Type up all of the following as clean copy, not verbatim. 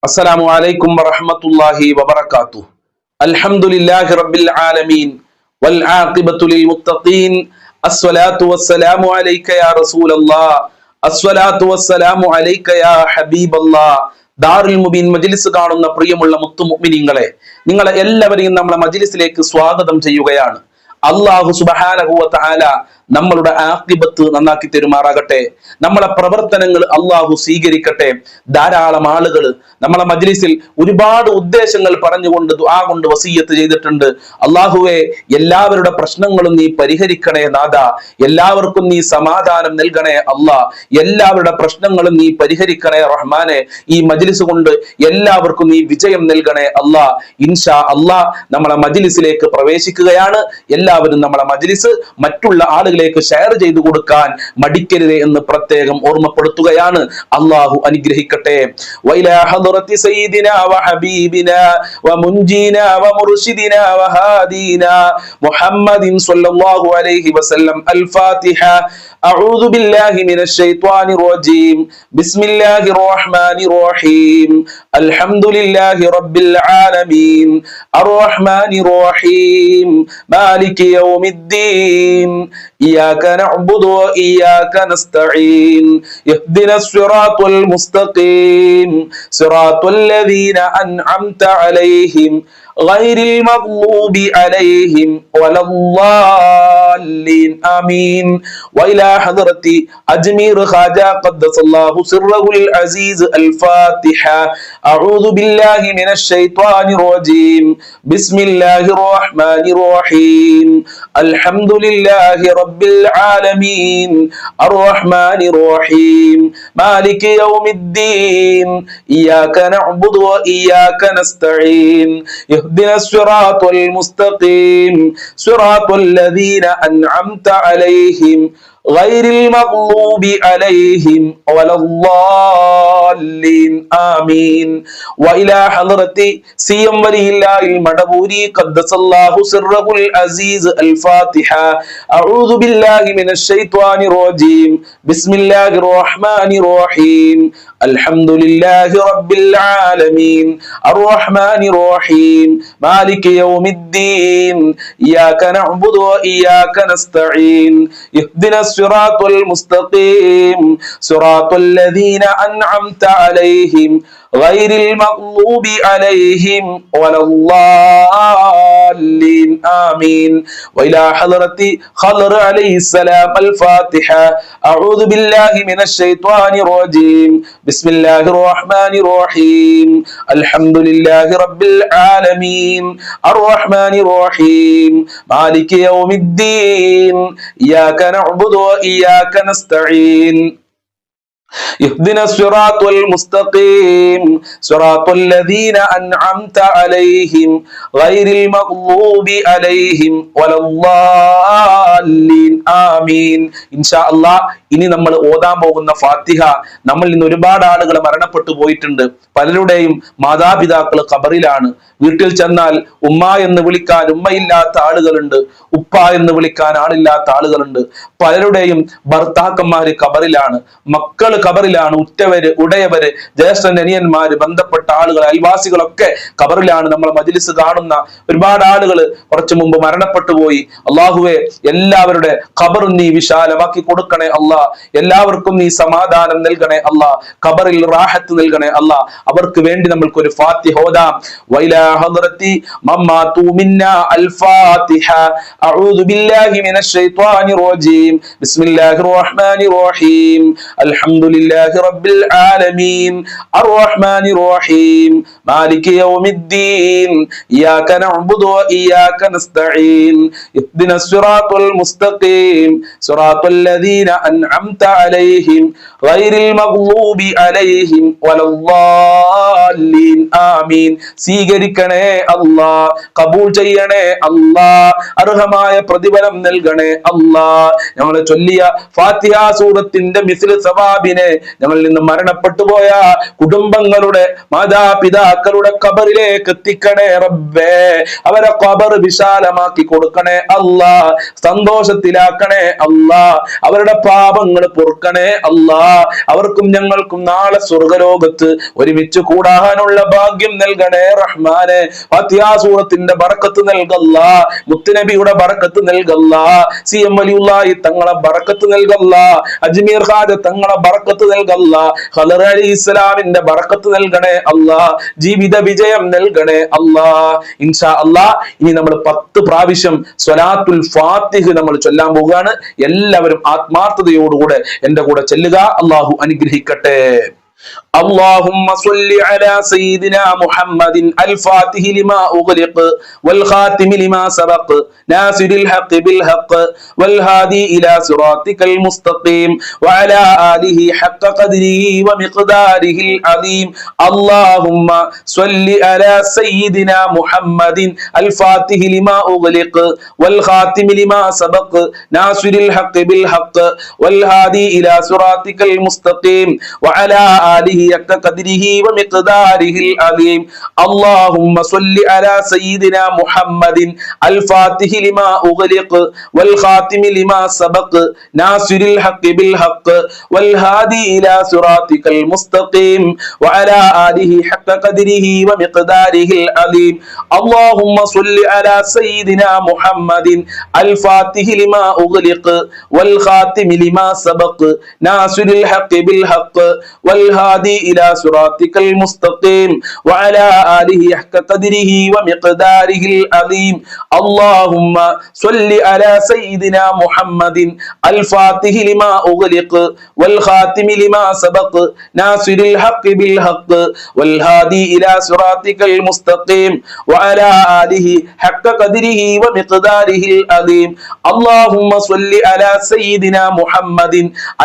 അസ്സലാമു അലൈക്കും വറഹ്മത്തുള്ളാഹി വബറകാതുഹു. അൽഹംദുലില്ലാഹി റബ്ബിൽ ആലമീൻ വൽ ആഖിബത്തു ലിൽ മുത്തഖീൻ. അസ്സലാത്തു വസ്സലാമു അലൈക യാ റസൂലല്ലാഹ്. അസ്സലാത്തു വസ്സലാമു അലൈക യാ ഹബീബല്ലാഹ്. ദാറുൽ മുബീൻ മജ്ലിസ് കാണുന്ന പ്രിയമുള്ള മുത്തു മുഅ്മിനീങ്ങളെ, നിങ്ങളെ എല്ലാവരെയും നമ്മുടെ മജ്ലിസിലേക്ക് സ്വാഗതം ചെയ്യുകയാണ്. അല്ലാഹു സുബ്ഹാനഹു വ തആല നമ്മളുടെ ആഖിബത്ത് നന്നാക്കി തരുമാറാകട്ടെ. നമ്മളെ പ്രവർത്തനങ്ങൾ അല്ലാഹു സ്വീകരിക്കട്ടെ. ധാരാളം ആളുകൾ നമ്മളെ മജ്ലിസിൽ ഒരുപാട് ഉദ്ദേശങ്ങൾ പറഞ്ഞുകൊണ്ട് ദുആ കൊണ്ട് വസിയ്യത്ത് ചെയ്തിട്ടുണ്ട്. അല്ലാഹുവേ, എല്ലാവരുടെ പ്രശ്നങ്ങളും നീ പരിഹരിക്കണേ നാഥ, എല്ലാവർക്കും നീ സമാധാനം നൽകണേ അല്ലാ, എല്ലാവരുടെ പ്രശ്നങ്ങളും നീ പരിഹരിക്കണേ റഹ്മാനെ. ഈ മജ്ലിസ് കൊണ്ട് എല്ലാവർക്കും നീ വിജയം നൽകണേ അല്ലാ. ഇൻഷാ അല്ലാ നമ്മളെ മജ്ലിസിലേക്ക് പ്രവേശിക്കുകയാണ്. എല്ലാവരും നമ്മളെ മജ്ലിസ് മറ്റുള്ള ആളുകളിലേക്ക് ഷെയർ ചെയ്തു കൊടുക്കാൻ മടിക്കരുത് എന്ന് പ്രത്യേകം ഓർമ്മപ്പെടുത്തുകയാണ്. അല്ലാഹു അനുഗ്രഹിക്കട്ടെ. വൈലാ ഹദ്റത്തി സയ്യിദിനാ വഹബീബിനാ വമുൻജീനാ വമുർശിദിനാ വഹാദീനാ മുഹമ്മദിൻ സ്വല്ലല്ലാഹു അലൈഹി വസല്ലം. അൽ ഫാത്തിഹ. അഊദു ബില്ലാഹി മിനശ് ശൈത്വാനിർ റജീം. ബിസ്മില്ലാഹിർ റഹ്മാനിർ റഹീം. അൽഹംദുലില്ലാഹി റബ്ബിൽ ആലമീൻ അർറഹ്മാനിർ റഹീം മാലികി യൗമിദ്ദീൻ ഇയ്യാക നഅ്ബുദു വഇയ്യാക നസ്തഈൻ ഇഹ്ദിനസ് സിറാത്തുൽ മുസ്തഖീം സിറാത്തുൽ ലദീന അൻഅംത അലൈഹിം ഗൈറിൽ മഗ്ലൂബി അലൈഹിം വലദ്ദാലിൻ. ആമീൻ. വഇലാ ഹദ്റത്തി അജ്മീർ ഖാജ ഖദ്ദസല്ലാഹു സിർറഹുൽ അസീസ്. അൽ ഫാത്തിഹ. അഊദു ബില്ലാഹി മിനശ് ശൈത്വാനിർ റജീം. ബിസ്മില്ലാഹിർ റഹ്മാനിർ റഹീം. അൽഹംദുലില്ലാഹി റബ്ബിൽ ആലമീൻ അർറഹ്മാനിർ റഹീം മാലികി യൗമിദ്ദീൻ ഇയ്യാക നഅ്ബുദു വഇയ്യാക നസ്തഈൻ اهدنا الصراط المستقيم صراط الذين أنعمت عليهم غير المغضوب عليهم ولا الضالين. آمين. وإلى حضرة سيم ولي الله المدبوري قدس الله سره العزيز. الفاتحة. أعوذ بالله من الشيطان الرجيم. بسم الله الرحمن الرحيم. الحمد لله رب العالمين الرحمن الرحيم مالك يوم الدين إياك نعبد وإياك نستعين اهدنا الصراط المستقيم صراط الذين أنعمت عليهم غير المغضوب عليهم ولا الضالين. آمين. وإلى حضرة خضر عليه السلام. الفاتحة. أعوذ بالله من الشيطان الرجيم. بسم الله الرحمن الرحيم. الحمد لله رب العالمين الرحمن الرحيم مالك يوم الدين إياك نعبد وإياك نستعين اهدنا الصراط المستقيم صراط الذين أنعمت عليهم غير المغضوب عليهم ولا الضالين. ആമീൻ. ഇൻഷാ അല്ലാഹ് ഇനി നമ്മൾ ഓതാൻ പോകുന്ന ഫാത്തിഹ, നമ്മൾ ഇന്ന് ഒരുപാട് ആളുകൾ മരണപ്പെട്ടു പോയിട്ടുണ്ട്. പലരുടെയും മാതാപിതാക്കൾ ഖബറിലാണ്. വീട്ടിൽ ചെന്നാൽ ഉമ്മ എന്ന് വിളിക്കാൻ ഉമ്മയില്ലാത്ത ആളുകളുണ്ട്, ഉപ്പ എന്ന് വിളിക്കാൻ ആളില്ലാത്ത ആളുകളുണ്ട്. പലരുടെയും ഭർത്താക്കന്മാര് ഖബറിലാണ്, മക്കള് ഖബറിലാണ്, ഉറ്റവര്, ഉടയവര്, ജ്യേഷ്ഠൻ, അനിയന്മാര്, ബന്ധപ്പെട്ട ആളുകൾ, അയൽവാസികളൊക്കെ ഖബറിലാണ്. നമ്മൾ മജ്ലിസ് കാണുന്ന ഒരുപാട് ആളുകൾ കുറച്ചു മുമ്പ് മരണപ്പെട്ടു പോയി. അള്ളാഹുവെ, എല്ലാവരുടെ ഖബർ നീ വിശാലമാക്കി കൊടുക്കണേ അല്ലാ. എല്ലാവർക്കും നീ സമാധാനം നൽകണേ അല്ലാ. ഖബറിൽ റാഹത്ത് നൽകണേ അല്ലാ. അവർക്ക് വേണ്ടി നമ്മൾക്ക് ഒരു ഫാത്തിഹ ഓതാം. വൈലാ ഹദ്റത്തി മമ്മാതു മിന്നാ അൽ ഫാത്തിഹ. അഊദു ബില്ലാഹി മിനശ് ശൈത്വാനിർ റജീം. ബിസ്മില്ലാഹിർ റഹ്മാനിർ റഹീം. അൽഹംദുലില്ലാഹി റബ്ബിൽ ആലമീൻ അർറഹ്മാനിർ റഹീം മാലികി യൗമിദ്ദീൻ ഇയ്യാക നഅ്ബുദു വഇയ്യാക നസ്തഈൻ ഇഹ്ദിനസ് സിറാത്തുൽ മുസ്തഖീം സിറാത്തുൽ ലദീന അൻഅംത അലൈഹിം ഗൈറിൽ മഗ്ദൂബി അലൈഹിം വലദ്ദാലിൻ. ആമീൻ. ആമീൻ. സ്വീകരിക്കണേ അല്ലാ, കബൂൽ ചെയ്യണേ അല്ലാ, അർഹമായ പ്രതിഫലം നൽകണേ അല്ലാ. ഞങ്ങൾ ചൊല്ലിയ ഫാത്തിഹ സൂറത്തിന്റെ മിസ്ല് സവാബിനെ ഞങ്ങളിൽ നിന്ന് മരണപ്പെട്ടു പോയ കുടുംബങ്ങളുടെ മാതാപിതാക്കളുടെ ഖബറിലേക്ക് എത്തിക്കണേ റബ്ബേ. അവരെ ഖബർ വിശാലമാക്കി കൊടുക്കണേ അല്ലാ, സന്തോഷത്തിലാക്കണേ അല്ലാ, അവരുടെ പാപങ്ങൾ പൊറുക്കണേ അല്ലാ. അവർക്കും ഞങ്ങൾക്കും നാളെ സ്വർഗലോകത്ത് ഒരുമിച്ച് കൂടാനുള്ള ഭാഗ്യം നൽകണേ റഹ്മാനെ. ഫാത്തിഹ സൂറത്തിന്റെ ബറക്കത്ത് നൽകല്ലാ, മുത്തുനബിയുടെ ബറക്കത്ത് നൽകല്ലാ, CM വലിയുള്ളാഹി തങ്ങളെ ബറക്കത്ത് നൽകല്ലാ, അജ്മീർ ഖാജ തങ്ങളെ ബറക്കത്ത് നൽകല്ലാ, ഖദർ അലൈഹിസ്സലാമിന്റെ ബറക്കത്ത് നൽകണേ അല്ലാ, ജീവിത വിജയം നൽകണേ അല്ലാ. ഇൻഷാ അല്ലാ ഇനി നമ്മൾ 10 പ്രാവശ്യം സ്വലാത്തുൽ ഫാത്തിഹ് നമ്മൾ ചൊല്ലാൻ പോവുകയാണ്. എല്ലാവരും ആത്മാർത്ഥതയോടുകൂടെ എന്റെ കൂടെ ചെല്ലുക. അല്ലാഹു അനുഗ്രഹിക്കട്ടെ. اللهم صل على سيدنا محمد الفاتح لما أغلق والخاتم لما سبق ناصر الحق بالحق والهادي إلى صراطك المستقيم وعلى آله حق قدره ومقداره العظيم. اللهم صل على سيدنا محمد الفاتح لما أغلق والخاتم لما سبق ناصر الحق بالحق والهادي إلى صراطك المستقيم وعلى آله حق قدره ومقداره العظيم. اللهم صل على سيدنا محمد الفاتح لما أغلق والخاتم لما سبق ناصر الحق بالحق والهادي إلى صراطك المستقيم وعلى آله حق قدره ومقداره العظيم. اللهم صل على سيدنا محمد الفاتح لما أغلق والخاتم لما سبق ناصر الحق بالحق والهادي إلى صراطك المستقيم وعلى آله حق قدره ومقداره العظيم. اللهم صل على سيدنا محمد الفاتح لما أغلق والخاتم لما سبق ناصر الحق بالحق والهادي إلى صراطك المستقيم وعلى آله حق قدره ومقداره العظيم. اللهم صل على سيدنا محمد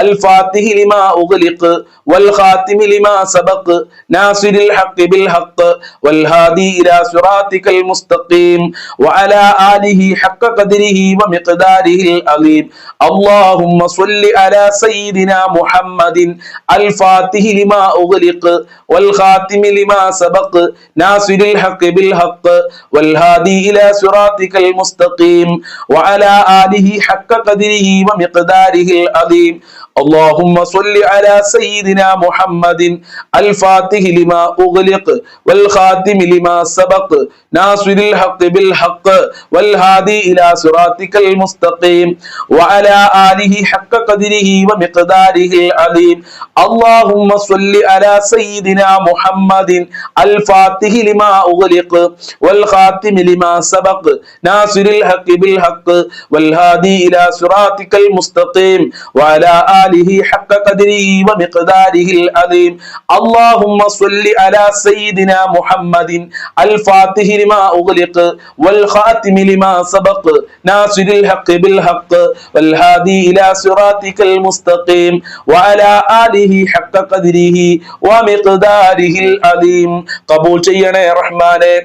الفاتح لما أغلق والخاتم لما سبق ناصر الحق بالحق والهادي إلى صراطك المستقيم وعلى آله حق قدره ومقداره العظيم. اللهم صل على سيدنا محمد الفاتح لما أغلق والخاتم لما سبق ناصر الحق بالحق والهادي إلى صراطك المستقيم وعلى آله حق قدره ومقداره العظيم. اللهم صل على سيدنا محمد الفاتح لما أغلق والخاتم لما سبق ناصر الحق بالحق والهادي إلى صراطك المستقيم وعلى آله حق قدره ومقداره العظيم. اللهم صل على سيدنا محمد الفاتح لما أغلق والخاتم لما سبق ناصر الحق بالحق والهادي إلى صراطك المستقيم وعلى آله حق قدره ومقداره العظيم. اللهم صل على سيدنا محمد الفاتح لما أغلق والخاتم لما سبق ناصر الحق بالحق والهادي إلى صراطك المستقيم وعلى آله حق قدره ومقداره العظيم. قبول ചെയ്യണേ റഹ്മാനെ,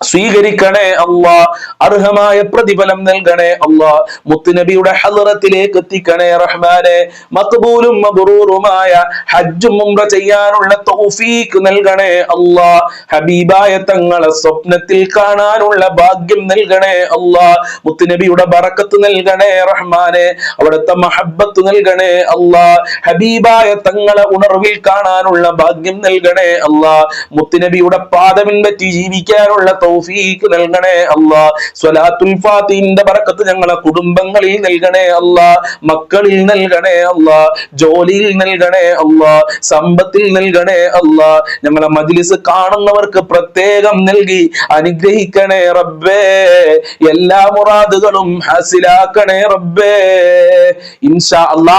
സ്വീകരിക്കണേ അല്ലാ, അർഹമായ പ്രതിഫലം നൽകണേ അല്ലാ, മുത്തുനബിയുടെ ഹളറത്തിലേക്ക് എത്തിക്കണേ റഹ്മാനെ. മഖ്ബൂലും മബ്റൂറുമായ ഹജ്ജും ഉംറ ചെയ്യാനുള്ള തൗഫീഖ് നൽകണേ അല്ലാ. ഹബീബായ തങ്ങളെ സ്വപ്നത്തിൽ കാണാനുള്ള ഭാഗ്യം നൽകണേ അല്ലാ. മുത്തുനബിയുടെ ബറക്കത്ത് നൽകണേ റഹ്മാനെ, അവിടുത്തെ മഹബ്ബത്ത് നൽകണേ അല്ലാ. ഹബീബായ തങ്ങളെ ഉണർവിൽ കാണാനുള്ള ഭാഗ്യം നൽകണേ അല്ലാ. മുത്തുനബിയുടെ പാദം പറ്റി ജീവിക്കാനുള്ള തൗഫീഖ് നൽകണേ അല്ലാ. സ്വലാത്തുൽ ഫാത്തിഹിന്റെ ബറക്കത്ത് ഞങ്ങളെ കുടുംബങ്ങളിൽ നൽകണേ അല്ലാ, മക്കളിൽ നൽകണേ അല്ലാ, ജോലിയിൽ നൽകണേ അല്ലാ, സമ്പത്തിൽ നൽകണേ അല്ലാ. ഞങ്ങളെ മജ്ലിസ് കാണുന്നവർക്ക് പ്രത്യേകം നൽകി അനുഗ്രഹിക്കണേ റബ്ബേ. എല്ലാ മുറാദുകളും ഹാസിലാക്കണേ റബ്ബേ. ഇൻഷാ അല്ലാ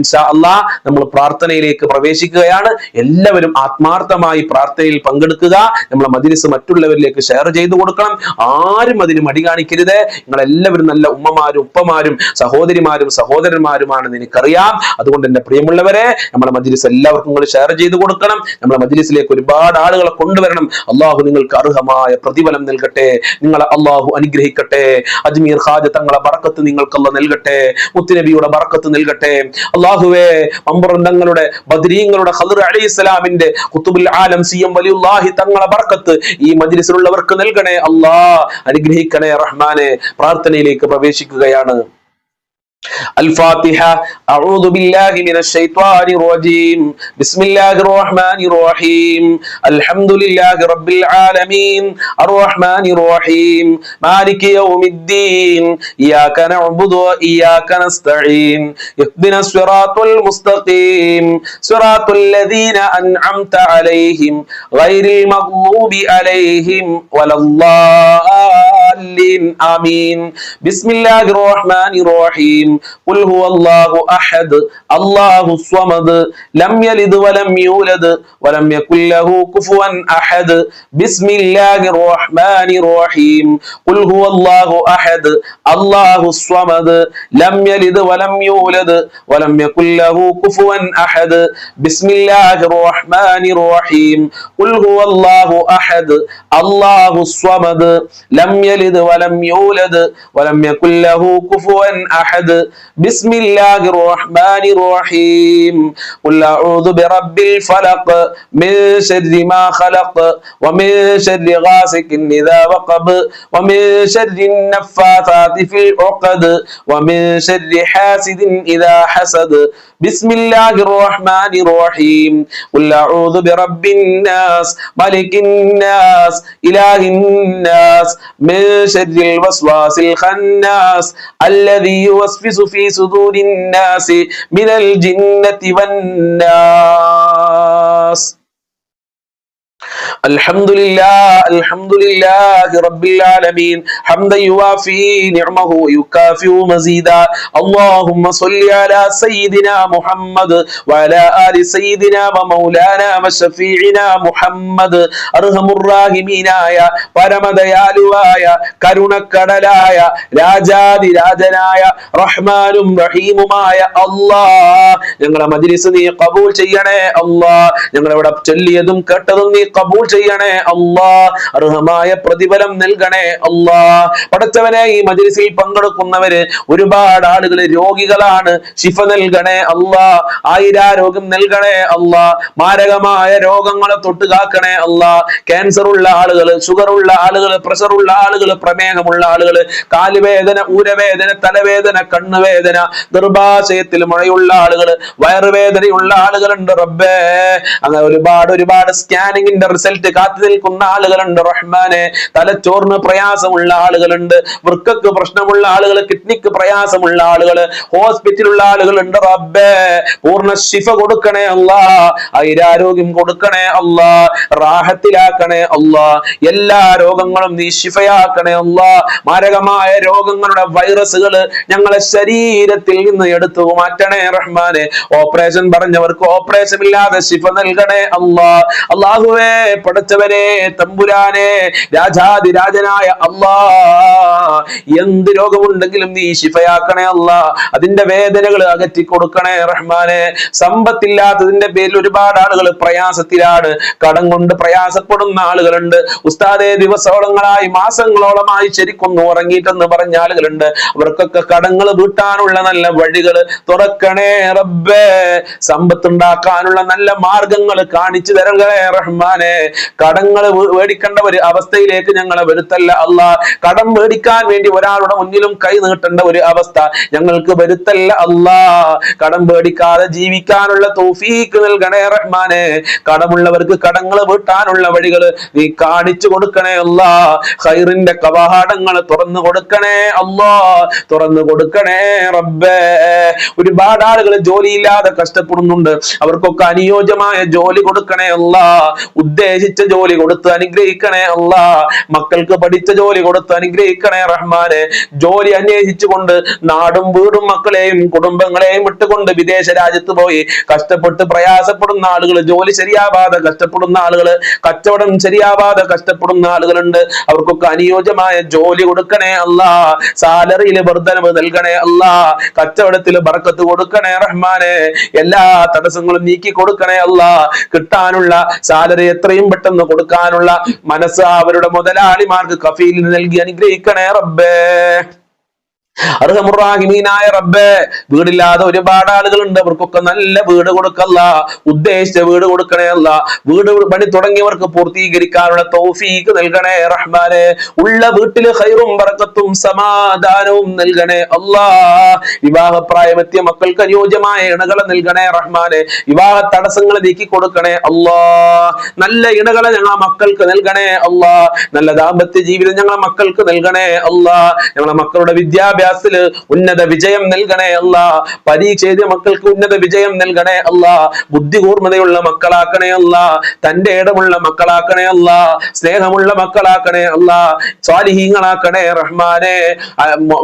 ഇൻഷാ അല്ലാഹ് നമ്മൾ പ്രാർത്ഥനയിലേക്ക് പ്രവേശിക്കുകയാണ്. എല്ലാവരും ആത്മാർത്ഥമായി പ്രാർത്ഥനയിൽ പങ്കെടുക്കുക. നമ്മളെ മജ്‌ലിസ് മറ്റുള്ളവരിലേക്ക് ഷെയർ ചെയ്തു കൊടുക്കണം. ആരും അതിന് മടി കാണിക്കരുത്. നിങ്ങൾ എല്ലാവരും നല്ല ഉമ്മമാരും ഉപ്പമാരും സഹോദരിമാരും സഹോദരന്മാരുമാണെന്ന് എനിക്കറിയാം. അതുകൊണ്ട് എന്റെ പ്രിയമുള്ളവരെ, നമ്മുടെ മജ്‌ലിസ് എല്ലാവർക്കും നിങ്ങൾ ഷെയർ ചെയ്തു കൊടുക്കണം. നമ്മുടെ മജ്‌ലിസിലേക്ക് ഒരുപാട് ആളുകളെ കൊണ്ടുവരണം. അള്ളാഹു നിങ്ങൾക്ക് അർഹമായ പ്രതിഫലം നൽകട്ടെ. നിങ്ങളെ അള്ളാഹു അനുഗ്രഹിക്കട്ടെ. അജ്മീർ ഖാജ തങ്ങളെ ബറക്കത്ത് നിങ്ങൾക്ക് അല്ലാഹ് നൽകട്ടെ. മുത്തുനബിയുടെ ബറക്കത്ത് നൽകട്ടെ. അല്ലാഹുവേ, അമ്പറന്തങ്ങളുടെ ബദ്രീങ്ങളുടെ ഖദർ അലൈഹിസ്സലാമിന്റെ ഖുതുബുൽ ആലം സിയം വലിയുല്ലാഹി തങ്ങളെ ബർക്കത്ത് ഈ മജ്‌ലിസിലുള്ളവർക്ക് നൽകണേ അല്ലാഹ്. അനുഗ്രഹിക്കണേ റഹ്മാനെ. പ്രാർത്ഥനയിലേക്ക് പ്രവേശിക്കുകയാണ്. الفاتحة. أعوذ بالله من الشيطان الرجيم. بسم الله الرحمن الرحيم. الحمد لله رب العالمين الرحمن الرحيم مالك يوم الدين إياك نعبد وإياك نستعين اهدنا الصراط المستقيم صراط الذين أنعمت عليهم غير المغضوب عليهم ولا الضالين آمين. بسم الله الرحمن الرحيم. قل هو الله أحد الله الصمد لم يلد ولم يولد ولم يكن له كفوا أحد. بسم الله الرحمن الرحيم. قل هو الله أحد الله الصمد لم يلد ولم يولد ولم يكن له كفوا أحد. بسم الله الرحمن الرحيم. قل هو الله أحد الله الصمد لم يلد ولم يولد ولم يكن له كفوا أحد. بسم الله الرحمن الرحيم. قل أعوذ برب الفلق من شر ما خلق ومن شر غاسق إذا وقب ومن شر النفاثات في العقد ومن شر حاسد إذا حسد. بسم الله الرحمن الرحيم. قل أعوذ برب الناس ملك الناس إله الناس من شر الوسواس الخناس الذي يوسوس في صدور الناس من الجنة والناس. الحمد لله رب العالمين حمدا يوافي نعمه ويكافئ مزيدا. اللهم صل على سيدنا محمد وعلى آل سيدنا ومولانا وشفيعنا محمد. അർഹമുറാഹിമീനായ പരമദയാലുവായ കരുണക്കടലായ രാജാതിരാജനായ റഹ്മാനും റഹീമുമായ അല്ലാഹ്, ഞങ്ങളുടെ മജ്‌ലിസ് നീ ഖബൂൽ ചെയ്യണേ അല്ലാഹ്. ഞങ്ങളിവിടെ ചൊല്ലിയതും കേട്ടതും നീ ഖബൂൽ ചെയ്യണേ അല്ലാഹ്. അർഹമായ പ്രതിഫലം നൽകണേ അല്ലാഹ്. പടച്ചവനെ, ഈ മജ്‌ലിസിൽ പങ്കെടുക്കുന്നവര് ഒരുപാട് ആളുകൾ രോഗികളാണ്. ശിഫ നൽകണേ അല്ലാഹ്. ആയിരാരോഗ്യം നൽകണേ അല്ലാഹ്. മാരകമായ രോഗങ്ങളെ തൊട്ട് കാക്കണേ അല്ലാഹ്. ക്യാൻസർ ഉള്ള ആളുകൾ, ഷുഗർ ഉള്ള ആളുകൾ, പ്രഷർ ഉള്ള ആളുകൾ, പ്രമേഹമുള്ള ആളുകൾ, കാലുവേദന, ഊരവേദന, തലവേദന, കണ്ണുവേദന, ഗർഭാശയത്തിൽ മുഴയുള്ള ആളുകൾ, വയറുവേദനയുള്ള ആളുകളുണ്ട് റബ്ബേ. അങ്ങനെ ഒരുപാട് സ്കാനിങ്ങിന്റെ റിസൾട്ട് കാത്തു നിൽക്കുന്ന ആളുകളുണ്ട് റഹ്മാനെ. തലച്ചോറിന് പ്രയാസമുള്ള ആളുകളുണ്ട്, വൃക്കക്ക് പ്രശ്നമുള്ള ആളുകൾ, കിഡ്നിക്ക് പ്രയാസമുള്ള ആളുകൾ, ഹോസ്പിറ്റലുള്ള ആളുകളുണ്ട് റബ്ബേ. പൂർണ്ണ ശിഫ കൊടുക്കണേ അല്ലാഹ്. ആയിരാരോഗ്യം കൊടുക്കണേ അല്ലാഹ്. റാഹത്തിലാക്കണേ അല്ലാഹ്. എല്ലാ രോഗങ്ങളും നീ ശിഫയാക്കണേ അല്ലാഹ്. മാരകമായ രോഗങ്ങളുടെ വൈറസുകൾ ഞങ്ങളെ ശരീരത്തിൽ നിന്ന് എടുത്തു മാറ്റണേ റഹ്മാനെ. ഓപ്പറേഷൻ പറഞ്ഞവർക്ക് ഓപ്പറേഷൻ ഇല്ലാതെ ശിഫ നൽകണേ അല്ലാഹ്. അല്ലാഹുവേ, പടച്ചവനെ, തമ്പുരാനെ, രാജാതിരാജനായ അല്ലാഹ്, എന്ത് രോഗമുണ്ടെങ്കിലും നീ ശിഫയാക്കണേ അല്ലാഹ്. അതിന്റെ വേദനകൾ അകറ്റി കൊടുക്കണേ റഹ്മാനെ. സമ്പത്തില്ലാത്തതിന്റെ പേരിൽ ഒരുപാട് ആളുകൾ പ്രയാസത്തിലാണ്. കടം കൊണ്ട് പ്രയാസപ്പെടുന്ന ആളുകളുണ്ട്. ഉസ്താദേ, ദിവസങ്ങളായി മാസങ്ങളോളമായി ശരിക്കൊന്ന് ഉറങ്ങിയിട്ടെന്ന് പറഞ്ഞ ആളുകളുണ്ട്. അവർക്കൊക്കെ കടങ്ങൾ വീട്ടാനുള്ള നല്ല വഴികൾ തുറക്കണേ റബ്ബേ. സമ്പത്തുണ്ടാക്കാനുള്ള നല്ല മാർഗങ്ങൾ കാണിച്ചു തരണേ റഹ്മാനെ. കടങ്ങൾ മേടിക്കേണ്ട ഒരു അവസ്ഥയിലേക്ക് ഞങ്ങളെ വരുത്തല്ല അല്ലാഹ്. കടം മേടിക്കാൻ വേണ്ടി ഒരാളുടെ മുന്നിലും കൈ നീട്ടേണ്ട ഒരു അവസ്ഥ ഞങ്ങൾക്ക് വരുത്തല്ല അല്ലാഹ്. കടം മേടിക്കാതെ ജീവിക്കാനുള്ള തൗഫീഖ് നൽകണേ റഹ്മാനെ. കടമുള്ളവർക്ക് കടങ്ങൾ വീട്ടാനുള്ള വഴികൾ നീ കാണിച്ചു കൊടുക്കണേ അല്ലാഹ്. ഖൈറിന്റെ കവാടങ്ങൾ തുറന്നു കൊടുക്കണേ അല്ലാഹ്. തുറന്നു കൊടുക്കണേ റബ്ബേ. ഒരുപാട് ആളുകൾ ജോലിയില്ലാതെ കഷ്ടപ്പെടുന്നുണ്ട്. അവർക്കൊക്കെ അനുയോജ്യമായ ജോലി കൊടുക്കണേ അല്ലാഹ്. ഉദ്ദേശിച്ച ജോലി കൊടുത്ത് അനുഗ്രഹിക്കണേ അല്ലാ. മക്കൾക്ക് പഠിച്ച ജോലി കൊടുത്ത് അനുഗ്രഹിക്കണേ റഹ്മാനെ. ജോലി അന്വേഷിച്ചുകൊണ്ട് നാടും വീടും മക്കളെയും കുടുംബങ്ങളെയും വിട്ടുകൊണ്ട് വിദേശ രാജ്യത്ത് പോയി കഷ്ടപ്പെട്ട് പ്രയാസപ്പെടുന്ന ആളുകൾ, ജോലി ശരിയാവാതെ കഷ്ടപ്പെടുന്ന ആളുകൾ, കച്ചവടം ശരിയാവാതെ കഷ്ടപ്പെടുന്ന ആളുകളുണ്ട്. അവർക്കൊക്കെ അനുയോജ്യമായ ജോലി കൊടുക്കണേ അല്ലാ. സാലറിയിൽ വർധനവ് നൽകണേ അല്ലാ. കച്ചവടത്തിൽ ബർക്കത്ത് കൊടുക്കണേ റഹ്മാനെ. എല്ലാ തടസ്സങ്ങളും നീക്കി കൊടുക്കണേ അല്ലാ. കിട്ടാനുള്ള സാലറി എത്രയും പെട്ടെന്ന് കൊടുക്കാനുള്ള മനസ്സ് അവരുടെ മുതലാളിമാർക്ക് കഫീലിന് നൽകി അനുഗ്രഹിക്കണേ റബ്ബേ. അർഹമുർറാഹിമീനായ റബ്ബേ, വീടില്ലാതെ ഒരുപാട് ആളുകളുണ്ട്. അവർക്കൊക്കെ നല്ല വീട് കൊടുക്കല്ല, ഉദ്ദേശിച്ച വീട് കൊടുക്കണേ അല്ല. വീട് പണി തുടങ്ങിയവർക്ക് പൂർത്തീകരിക്കാനുള്ള തൗഫീഖ് നൽകണേ റഹ്മാനെ. ഉള്ള വീട്ടില് ഖൈറും ബറക്കത്തും സമാധാനവും നൽകണേ അല്ലാ. വിവാഹപ്രായമെത്തിയ മക്കൾക്ക് അനുയോജ്യമായ ഇണകളെ നൽകണേ റഹ്മാനെ. വിവാഹ തടസ്സങ്ങൾ നീക്കി കൊടുക്കണേ അല്ലാ. നല്ല ഇണകളെ ഞങ്ങളെ മക്കൾക്ക് നൽകണേ അല്ലാ. നല്ല ദാമ്പത്യ ജീവിതം ഞങ്ങളെ മക്കൾക്ക് നൽകണേ അല്ലാ. ഞങ്ങളെ മക്കളുടെ വിദ്യാഭ്യാസ ഉന്നത വിജയം നൽകണേ അല്ലാ. പരീക്ഷ എഴുതിയ മക്കൾക്ക് ഉന്നത വിജയം നൽകണേ അല്ലാ. ബുദ്ധി കൂർമ്മതയുള്ള മക്കളാക്കണേ അല്ലാ. തന്റെ ഇടമുള്ള മക്കളാക്കണേ അല്ലാ. സ്നേഹമുള്ള മക്കളാക്കണേ അല്ലാ. സ്വാലിഹീങ്ങളാക്കണേ റഹ്മാനെ.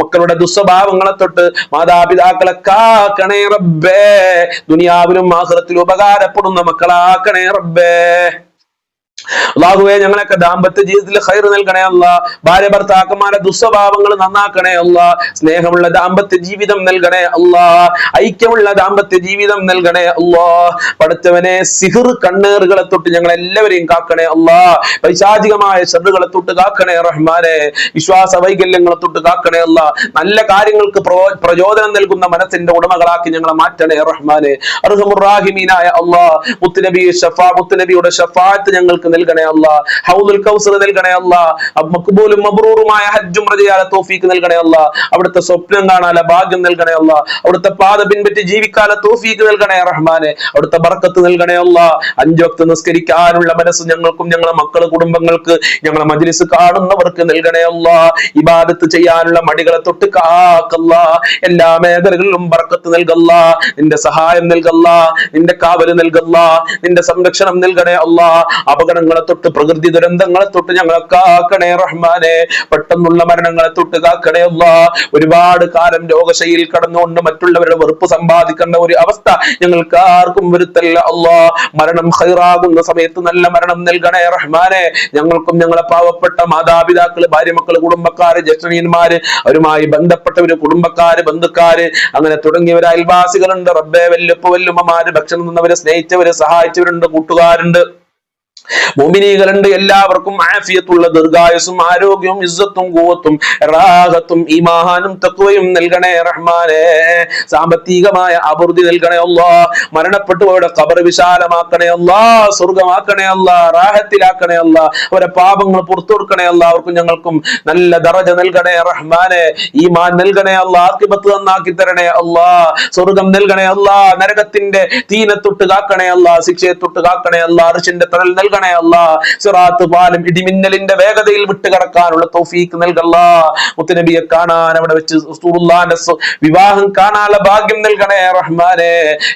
മക്കളുടെ ദുസ്വഭാവങ്ങളെ തൊട്ട് മാതാപിതാക്കളെ കാക്കണേ റബ്ബേ. ദുനിയാവിലും ആഖിറത്തിലും ഉപകാരപ്പെടുന്ന മക്കളാക്കണേ റബ്ബേ. അല്ലാഹുവേ, ഞങ്ങളൊക്കെ ദാമ്പത്യ ജീവിതത്തിൽ ഖൈർ നൽകണേ അല്ലാ. ഭാര്യ ഭർത്താക്കന്മാരെ ദുസ്വഭാവങ്ങൾ നന്നാക്കണേ അല്ലാ. സ്നേഹമുള്ള ദാമ്പത്യ ജീവിതം നൽകണേ അല്ലാ. ഐക്യമുള്ള ദാമ്പത്യ ജീവിതം നൽകണേ അല്ലാ. പടച്ചവനെ, സിഹിർ കണ്ണേറുകളെ തൊട്ട് ഞങ്ങൾ എല്ലാവരെയും കാക്കണേ അല്ലാ. പൈശാചികമായ ശർറുകളെ തൊട്ട് കാക്കണേ റഹ്മാനെ. വിശ്വാസ വൈകല്യങ്ങളെ തൊട്ട് കാക്കണേ അല്ലാ. നല്ല കാര്യങ്ങൾക്ക് പ്രചോദനം നൽകുന്ന മനസ്സിന്റെ ഉടമകളാക്കി ഞങ്ങളെ മാറ്റണേ റഹ്മാനെ. അർഹമുർറാഹിമീനായ അല്ലാ, മുത്തുനബിയുടെ ശഫാഅത്ത് ഞങ്ങൾക്ക് നൽകണേ അല്ലാ. ഹൗദുൽ കൗസർ നൽകണേ അല്ലാ. മഖ്ബൂലും മബ്റൂറുമായ ഹജ്ജും റജയാല തൗഫീഖ് നൽകണേ അല്ലാ. അവിടുത്തെ സ്വപ്നം കാണാനുള്ള ഭാഗ്യം നൽകണേ അല്ലാ. അവിടുത്തെ പാത പിൻപറ്റി ജീവിക്കാനുള്ള തൗഫീഖ് നൽകണേ റഹ്മാനെ. അവിടുത്തെ ബർക്കത്ത് നൽകണേ അല്ലാ. 5 വക്ത് നിസ്കരിക്കാനുള്ള മനസ്സ് ഞങ്ങൾക്കും ഞങ്ങളെ മക്കള് കുടുംബങ്ങൾക്ക് ഞങ്ങളെ മജ്ലിസ് കാണുന്നവർക്ക് നൽകണേ അല്ലാ. ഇബാദത്ത് ചെയ്യാനുള്ള മടികളെ തൊട്ട് കാക്കല്ലാ. എല്ലാ മേഖലകളിലും ബർക്കത്ത് നൽകല്ലാ. നിന്റെ സഹായം നൽകല്ലാ. നിന്റെ കാവല് നൽകല്ലാ. നിന്റെ സംരക്ഷണം നൽകണേ അല്ലാ. അപകടങ്ങളെ തൊട്ട് പ്രകൃതി ദുരന്തങ്ങളെ തൊട്ട് ഞങ്ങളെ കാക്കണേ റഹ്മാനെ. പെട്ടെന്നുള്ള മരണങ്ങളെ തൊട്ട് കാക്കണേ അല്ലാ. ഒരുപാട് കാലം രോഗശൈലിയിൽ കടന്നുകൊണ്ട് മറ്റുള്ളവരുടെ വെറുപ്പ് സമ്പാദിക്കേണ്ട ഒരു അവസ്ഥ ഞങ്ങൾക്ക് ആർക്കും വരുത്തല്ല അല്ലാ. മരണം ഖൈറാകുന്ന സമയത്ത് നല്ല മരണം നൽകണേ റഹ്മാനെ. ഞങ്ങൾക്കും ഞങ്ങളെ പാവപ്പെട്ട മാതാപിതാക്കള്, ഭാര്യ മക്കള്, കുടുംബക്കാര്, ജ്യേഷ്ഠന്മാര്, അവരുമായി ബന്ധപ്പെട്ടവര്, കുടുംബക്കാര്, ബന്ധുക്കാര്, അങ്ങനെ തുടങ്ങിയവര്, അയൽവാസികളുണ്ട് റബ്ബേ. വല്ലുപ്പ വല്ലുമ്മമാര്, ഭക്ഷണം തന്നവര്, സ്നേഹിച്ചവര്, സഹായിച്ചവരുണ്ട്, കൂട്ടുകാരുണ്ട്, മുഅ്മിനീകളുണ്ട്. എല്ലാവർക്കും ആഫിയത്തുള്ള ദീർഘായുസ്സും ആരോഗ്യവും ഇസ്സത്തും ഖുവത്തും റാഹത്തും ഈമാനും തഖ്വയും നൽകണേ റഹ്മാനേ. സാമ്പത്തികമായ അഭിവൃദ്ധി നൽകണേ അല്ലാഹ്. മരണപ്പെട്ടുപോയുടെ ഖബർ വിശാലമാക്കണേ അല്ലാഹ്. സ്വർഗ്ഗമാക്കണേ അല്ലാഹ്. റാഹത്തിലാക്കണേ അല്ലാഹ്. അവരെ പാപങ്ങൾ പുറത്തു കൊടുക്കണേ അല്ലാഹ്. അവർക്കും ഞങ്ങൾക്കും നല്ല ദറജ നൽകണേ റഹ്മാനേ. ഈമാൻ നൽകണേ അല്ലാഹ്. ആഖിബത്ത് നന്നാക്കി തരണേ അല്ലാഹ്. സ്വർഗ്ഗം നൽകണേ അല്ലാഹ്. നരകത്തിന്റെ തീനെ തൊട്ട് കാക്കണേ അല്ലാഹ്. ശിക്ഷയെ തൊട്ട് കാക്കണേ അല്ലാഹ്. അർശിന്റെ തണൽ നൽകണേ അല്ലാഹ്. സിറാത്ത് പാലം ഇടിമിന്നലിന്റെ വേഗതയിൽ വിട്ടുകടക്കാനുള്ള തൗഫീഖ് നൽകല്ലാ. മുത്തുനബിയെ കാണാൻ അവിടെ വെച്ച് റസൂലുള്ളാഹിന്റെ വിവാഹം കാണാനുള്ള ഭാഗ്യം നൽകണേ റഹ്മാനേ.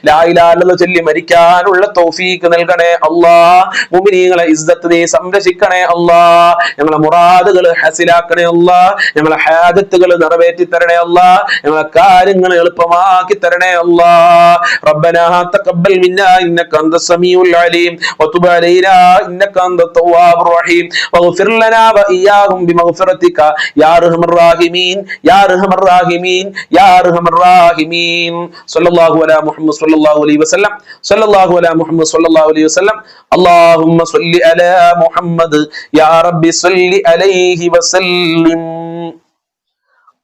ലാ ഇലാഹ ഇല്ലല്ലാഹ് ചൊല്ലി മരിക്കാനുള്ള തൗഫീഖ് നൽകണേ അല്ലാഹ്. മുഅ്മിനീങ്ങളെ ഇസ്സത്ത് നീ സംരക്ഷിക്കണേ അല്ലാഹ്. ഞങ്ങളെ മുറാദുകൾ ഹസിലാക്കണേ അല്ലാഹ്. ഞങ്ങളെ ഹാജത്തുകൾ നിറവേറ്റി തരണേ അല്ലാഹ്. ഞങ്ങളെ കാര്യങ്ങൾ എളുപ്പമാക്കി തരണേ അല്ലാഹ്. റബ്ബനാ തഖബ്ബൽ മിന്നാ ഇന്നക അൻതസ് സമീഉൽ അലീം വതുബ് അലൈനാ إنك أنت التواب الرحيم واغفر لنا وإياهم بمغفرتك يا أرحم الراحمين يا أرحم الراحمين يا أرحم الراحمين صلى الله على محمد صلى الله عليه وسلم صلى الله على محمد صلى الله عليه وسلم اللهم صل على محمد يا رب صل عليه وسلم.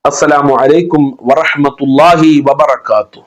السلام عليكم ورحمة الله وبركاته.